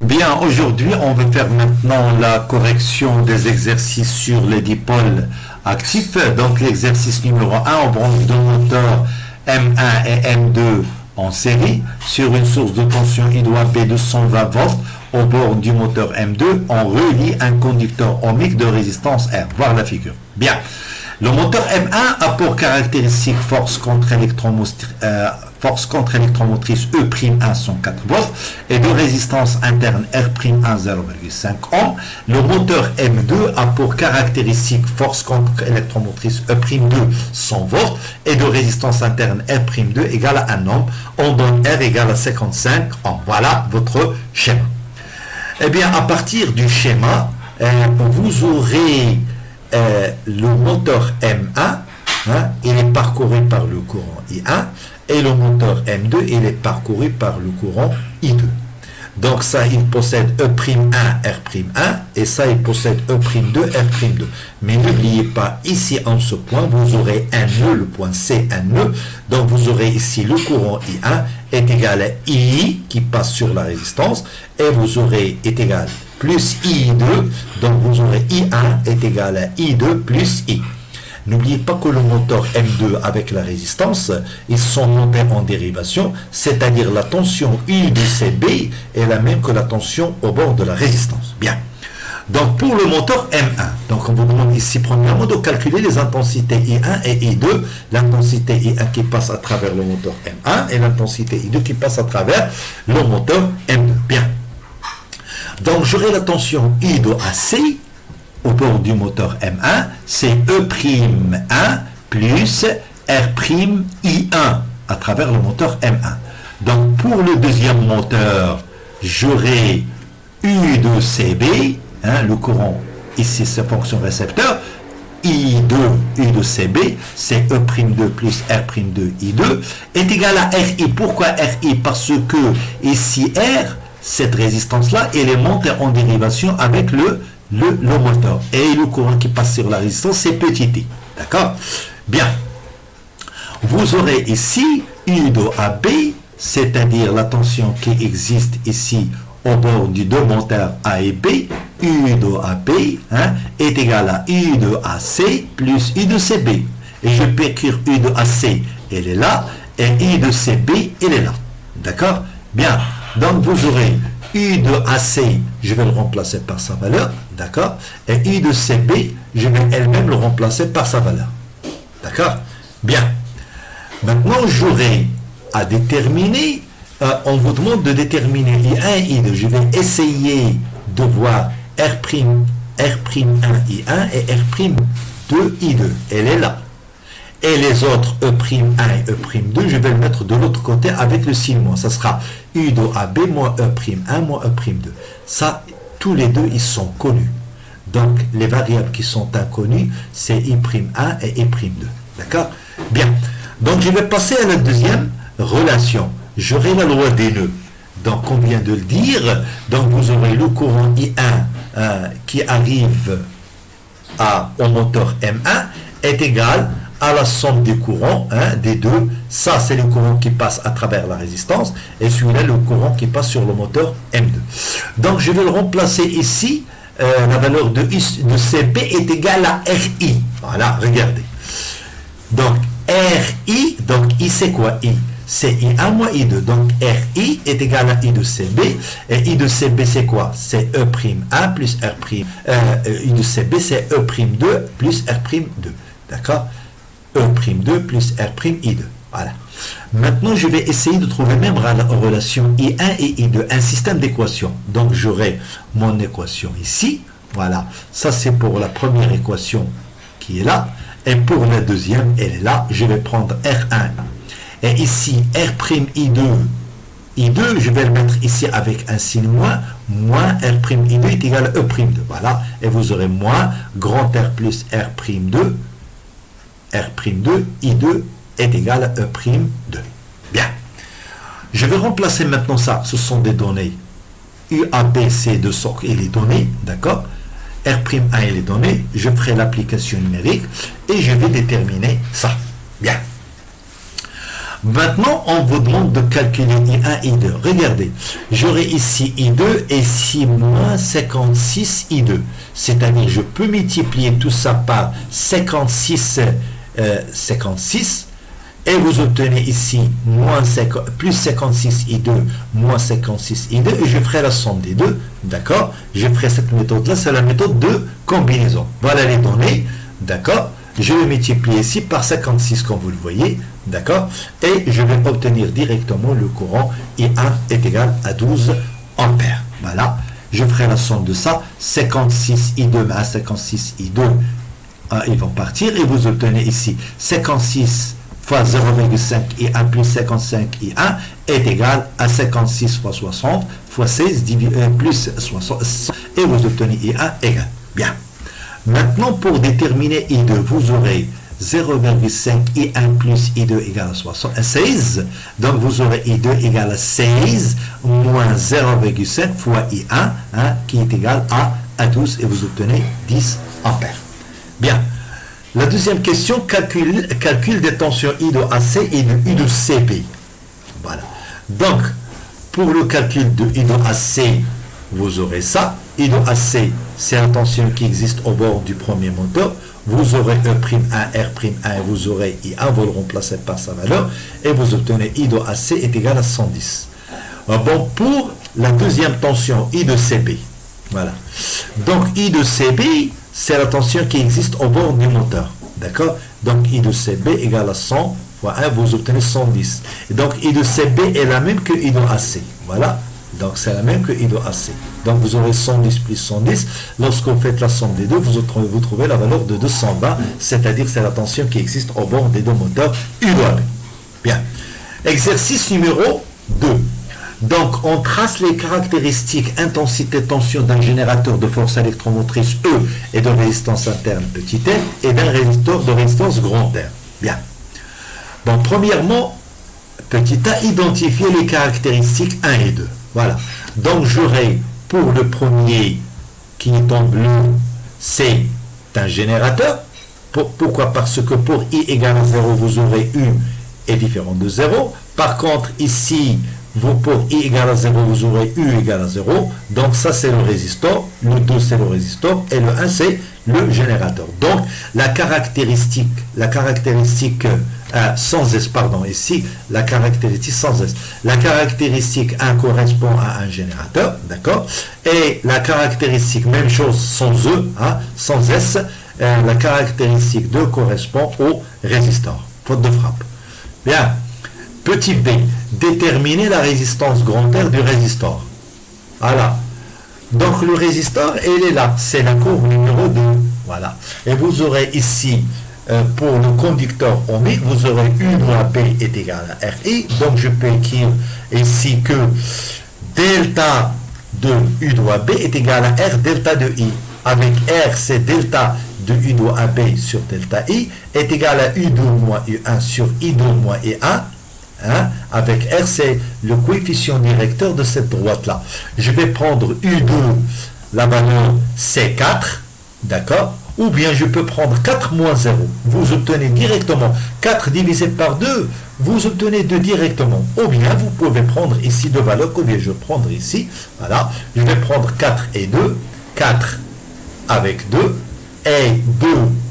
Bien, aujourd'hui, on va faire maintenant la correction des exercices sur les dipôles actifs. Donc, l'exercice numéro 1, on branche deux moteurs M1 et M2 en série sur une source de tension I2AB de 120 volts au bord du moteur M2. On relie un conducteur ohmique de résistance R. Voir la figure. Bien. Le moteur M1 a pour caractéristique force contre-électromotrice E'1 104 volts et de résistance interne R'1 0,5 ohm. Le moteur M2 a pour caractéristique force contre-électromotrice E'2 100 volts et de résistance interne R'2 égale à 1 ohm. On donne R égale à 55 ohms. Voilà votre schéma. Eh bien, à partir du schéma, vous aurez le moteur M1, il est parcouru par le courant I1, et le moteur M2, il est parcouru par le courant I2. Donc ça, il possède E'1, R'1, et ça, il possède E'2, R'2. Mais n'oubliez pas, ici en ce point, vous aurez un nœud, le point C, un nœud. Donc vous aurez ici le courant I1 est égal à I qui passe sur la résistance, et vous aurez est égal plus I2, donc vous aurez I1 est égal à I2 plus I. N'oubliez pas que le moteur M2 avec la résistance, ils sont montés en dérivation, c'est-à-dire la tension I de CB est la même que la tension au bord de la résistance. Bien. Donc pour le moteur M1, donc on vous demande ici premièrement de calculer les intensités I1 et I2, l'intensité I1 qui passe à travers le moteur M1 et l'intensité I2 qui passe à travers le moteur M2. Bien. Donc j'aurai la tension I de AC au bord du moteur M1, c'est E'1 plus R'(I1) à travers le moteur M1. Donc pour le deuxième moteur, j'aurai U de CB, le courant ici c'est fonction récepteur, I2, U de CB, c'est E'2 plus R'2 I2, est égal à RI. Pourquoi RI? Parce que ici R, cette résistance-là, elle est montée en dérivation avec le moteur. Et le courant qui passe sur la résistance, c'est petit i. D'accord? Bien. Vous aurez ici U de AB, c'est-à-dire la tension qui existe ici au bord du deux moteurs A et B. U de AB est égal à U de AC plus U de CB. Et je peux écrire U de AC, elle est là, et U de CB, elle est là. D'accord? Bien. Donc vous aurez U de AC, je vais le remplacer par sa valeur, d'accord? Et U de CB, je vais elle-même le remplacer par sa valeur. D'accord? Bien. Maintenant, j'aurai à déterminer, on vous demande de déterminer I1 et I2. Je vais essayer de voir R'1 I1 et R'2 I2. Elle est là. Et les autres E'1 et E'2, je vais le mettre de l'autre côté avec le signe moins. Ça sera U de AB moins E'1 moins E'2. Ça, tous les deux, ils sont connus. Donc, les variables qui sont inconnues, c'est I'1 et I'2. D'accord? Bien. Donc, je vais passer à la deuxième relation. J'aurai la loi des nœuds. Donc, on vient de le dire. Donc, vous aurez le courant I1 qui arrive au moteur M1 est égal à la somme des courants des deux. Ça, c'est le courant qui passe à travers la résistance, et celui-là, le courant qui passe sur le moteur M2. Donc, je vais le remplacer ici. La valeur de CP est égale à RI. Voilà, regardez. Donc, RI, donc I, c'est quoi I? C'est I1 moins I2. Donc, RI est égal à I de CB. Et I de CB, c'est quoi? C'est E'1 plus R'. I de CB, c'est E'2 plus R'2. D'accord? E'2 plus R'(I2). Voilà. Maintenant, je vais essayer de trouver même la relation I1 et I2, un système d'équations. Donc, j'aurai mon équation ici. Voilà. Ça, c'est pour la première équation qui est là. Et pour la deuxième, elle est là. Je vais prendre R1. Et ici, R'(I2), je vais le mettre ici avec un signe moins R'(I2) est égal à E'2. Voilà. Et vous aurez moins grand R plus R'2. R'2, I2 est égal à E'2. Bien. Je vais remplacer maintenant ça. Ce sont des données UABC de sorte et les données, d'accord? R'1 et les données. Je ferai l'application numérique et je vais déterminer ça. Bien. Maintenant, on vous demande de calculer I1, I2. Regardez, j'aurai ici I2 et ici moins 56 I2. C'est-à-dire, je peux multiplier tout ça par 56, 56, et vous obtenez ici plus 56 I2, moins 56 I2, et je ferai la somme des deux, d'accord? Je ferai cette méthode-là, c'est la méthode de combinaison. Voilà les données, d'accord? Je vais multiplier ici par 56, comme vous le voyez, d'accord? Et je vais obtenir directement le courant I1 est égal à 12 ampères. Voilà, je ferai la somme de ça, 56 I2 à 56 I2, ils vont partir, et vous obtenez ici 56 fois 0,5 I1 plus 55 I1 est égal à 56 fois 60 fois 16 plus 60, et vous obtenez I1 égal. Bien. Maintenant, pour déterminer I2, vous aurez 0,5 I1 plus I2 égale à 16. Donc, vous aurez I2 égale à 16 moins 0,5 fois I1, qui est égal à 12, et vous obtenez 10 ampères. Bien. La deuxième question, calcul des tensions I de AC et de I de CB. Voilà. Donc, pour le calcul de I de AC, vous aurez ça. I de AC, c'est la tension qui existe au bord du premier moteur. Vous aurez E'1, R'1, et vous aurez I1, vous le remplacez par sa valeur, et vous obtenez I de AC est égal à 110. Bon, pour la deuxième tension, I de CB. Voilà. Donc, I de CB, c'est la tension qui existe au bord du moteur. D'accord? Donc, I de CB égale à 100 fois 1, vous obtenez 110. Et donc, I de CB est la même que I de AC. Voilà. Donc, c'est la même que I de AC. Donc, vous aurez 110 plus 110. Lorsque vous faites la somme des deux, vous trouvez la valeur de 220, c'est-à-dire c'est la tension qui existe au bord des deux moteurs U de AB. Bien. Exercice numéro 2. Donc, on trace les caractéristiques intensité tension d'un générateur de force électromotrice E et de résistance interne petit r et d'un résisteur de résistance grand R. Bien. Bon, premièrement, petit a, identifier les caractéristiques 1 et 2. Voilà. Donc, j'aurai pour le premier qui est en bleu, c'est un générateur. Pourquoi? Parce que pour I égale à 0, vous aurez U est différent de 0. Par contre, ici, pour I égale à 0, vous aurez U égale à 0. Donc, ça, c'est le résistor. Le 2, c'est le résistor. Et le 1, c'est le générateur. Donc, la caractéristique sans S, pardon, ici, la caractéristique sans S. La caractéristique 1 correspond à un générateur, d'accord? Et la caractéristique, même chose, sans E, sans S, la caractéristique 2 correspond au résistor. Faute de frappe. Bien. Petit b, déterminer la résistance grand R du résistor. Voilà. Donc le résistor, il est là. C'est la courbe numéro 2. Voilà. Et vous aurez ici, pour le conducteur ohmique, vous aurez U doigt B est égal à RI. Donc je peux écrire ici que delta de U doigt B est égal à R delta de I. Avec R, c'est delta de U doigt AB sur delta I est égal à U2 moins U1 sur I2 moins I1. Avec R, c'est le coefficient directeur de cette droite-là. Je vais prendre U2, la valeur c'est 4, d'accord? Ou bien je peux prendre 4 moins 0. Vous obtenez directement 4 divisé par 2, vous obtenez 2 directement. Ou bien vous pouvez prendre ici deux valeurs, que je vais prendre ici. Voilà, je vais prendre 4 et 2, 4 avec 2, et 2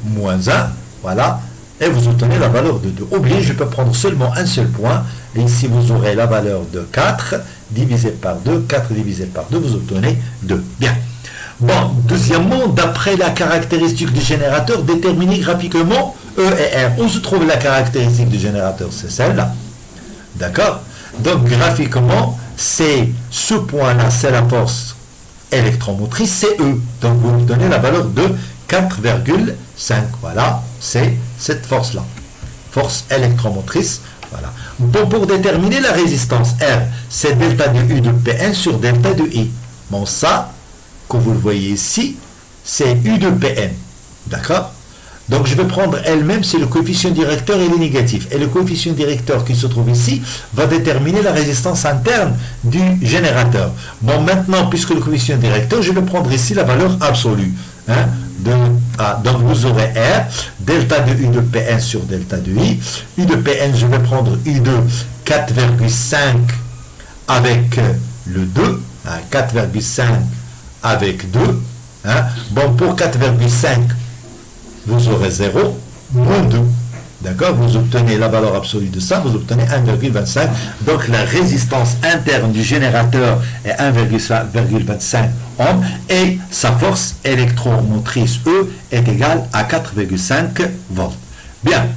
moins 1, voilà. Et vous obtenez la valeur de 2. Ou bien je peux prendre seulement un seul point. Et ici, vous aurez la valeur de 4 divisé par 2. 4 divisé par 2, vous obtenez 2. Bien. Bon, deuxièmement, d'après la caractéristique du générateur, déterminer graphiquement E et R. Où se trouve la caractéristique du générateur? C'est celle-là. D'accord? Donc, graphiquement, c'est ce point-là, c'est la force électromotrice, c'est E. Donc, vous obtenez la valeur de 4,5. Voilà, c'est cette force-là. Force électromotrice. Voilà. Bon, pour déterminer la résistance R, c'est delta de U de P1 sur delta de I. Bon, ça, comme vous le voyez ici, c'est U de Pn. D'accord? Donc, je vais prendre elle-même, c'est le coefficient directeur et le négatif. Et le coefficient directeur qui se trouve ici va déterminer la résistance interne du générateur. Bon, maintenant, puisque le coefficient directeur, je vais prendre ici la valeur absolue. donc vous aurez R, delta de U de Pn sur delta de I. U de Pn, je vais prendre U de 4,5 avec le 2, 4,5 avec 2. Bon, pour 4,5, vous aurez 0, moins 2. D'accord? Vous obtenez la valeur absolue de ça, vous obtenez 1,25. Donc la résistance interne du générateur est 1,25 ohms et sa force électromotrice E est égale à 4,5 volts. Bien.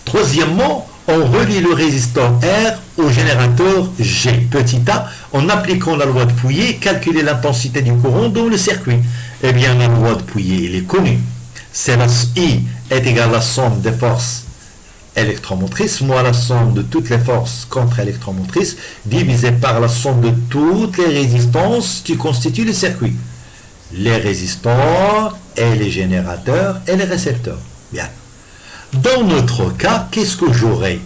Troisièmement, on relie le résisteur R au générateur G, petit a, en appliquant la loi de Pouillet, calculer l'intensité du courant dans le circuit. Eh bien, la loi de Pouillet, elle est connue. C'est la I est égale à la somme des forces électromotrices moins la somme de toutes les forces contre-électromotrices divisée par la somme de toutes les résistances qui constituent le circuit. Les résistors et les générateurs et les récepteurs. Bien. Dans notre cas, qu'est-ce que j'aurai?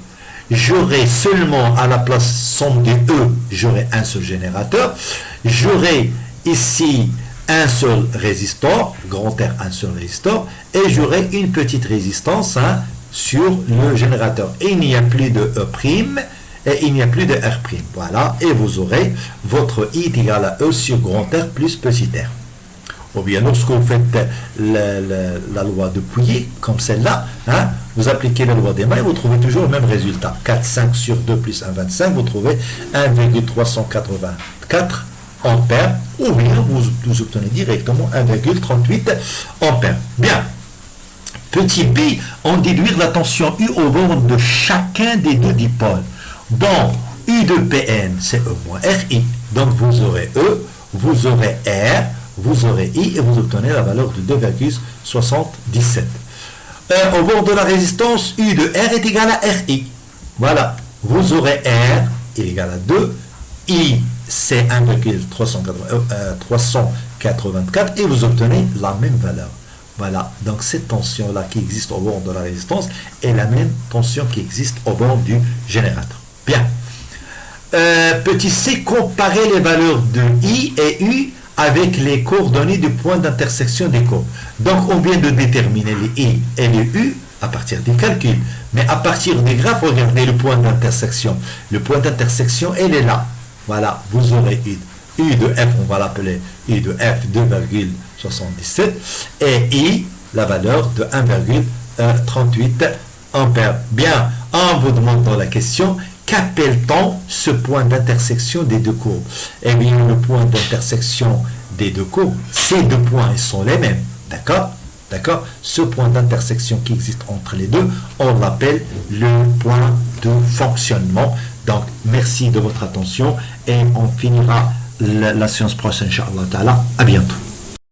J'aurai seulement à la place somme de E, j'aurai un seul générateur. J'aurai ici un seul résistor, grand R, un seul résistor, et j'aurai une petite résistance sur le générateur. Et il n'y a plus de E', et il n'y a plus de R'. Voilà, et vous aurez votre I est égal à E sur grand R plus petit r. Ou bien, lorsque vous faites la loi de Pouillet, comme celle-là, vous appliquez la loi des mailles, vous trouvez toujours le même résultat. 4, 5 sur 2 plus 1, 25, vous trouvez 1,384 ampères, ou bien vous obtenez directement 1,38 ampères. Bien. Petit b, on déduire la tension U au bord de chacun des deux dipôles. Donc, U de Pn, c'est E moins RI. Donc, vous aurez E, vous aurez R, vous aurez I, et vous obtenez la valeur de 2,77. Au bord de la résistance, U de R est égal à RI. Voilà. Vous aurez R est égal à 2, I c'est 1,384 et vous obtenez la même valeur. Voilà, donc cette tension-là qui existe au bord de la résistance est la même tension qui existe au bord du générateur. Bien. Petit c, comparer les valeurs de I et U avec les coordonnées du point d'intersection des courbes. Donc on vient de déterminer les I et les U à partir des calculs. Mais à partir des graphes, regardez le point d'intersection. Le point d'intersection, elle est là. Voilà, vous aurez U de F, on va l'appeler U de F 2,77 et I, la valeur de 1,38 ampères. Bien, en vous demandant la question, qu'appelle-t-on ce point d'intersection des deux courbes? Eh bien, le point d'intersection des deux courbes, ces deux points, ils sont les mêmes, d'accord? D'accord? Ce point d'intersection qui existe entre les deux, on l'appelle le point de fonctionnement. Donc, merci de votre attention et on finira la séance prochaine, Inch'Allah Ta'ala. À bientôt.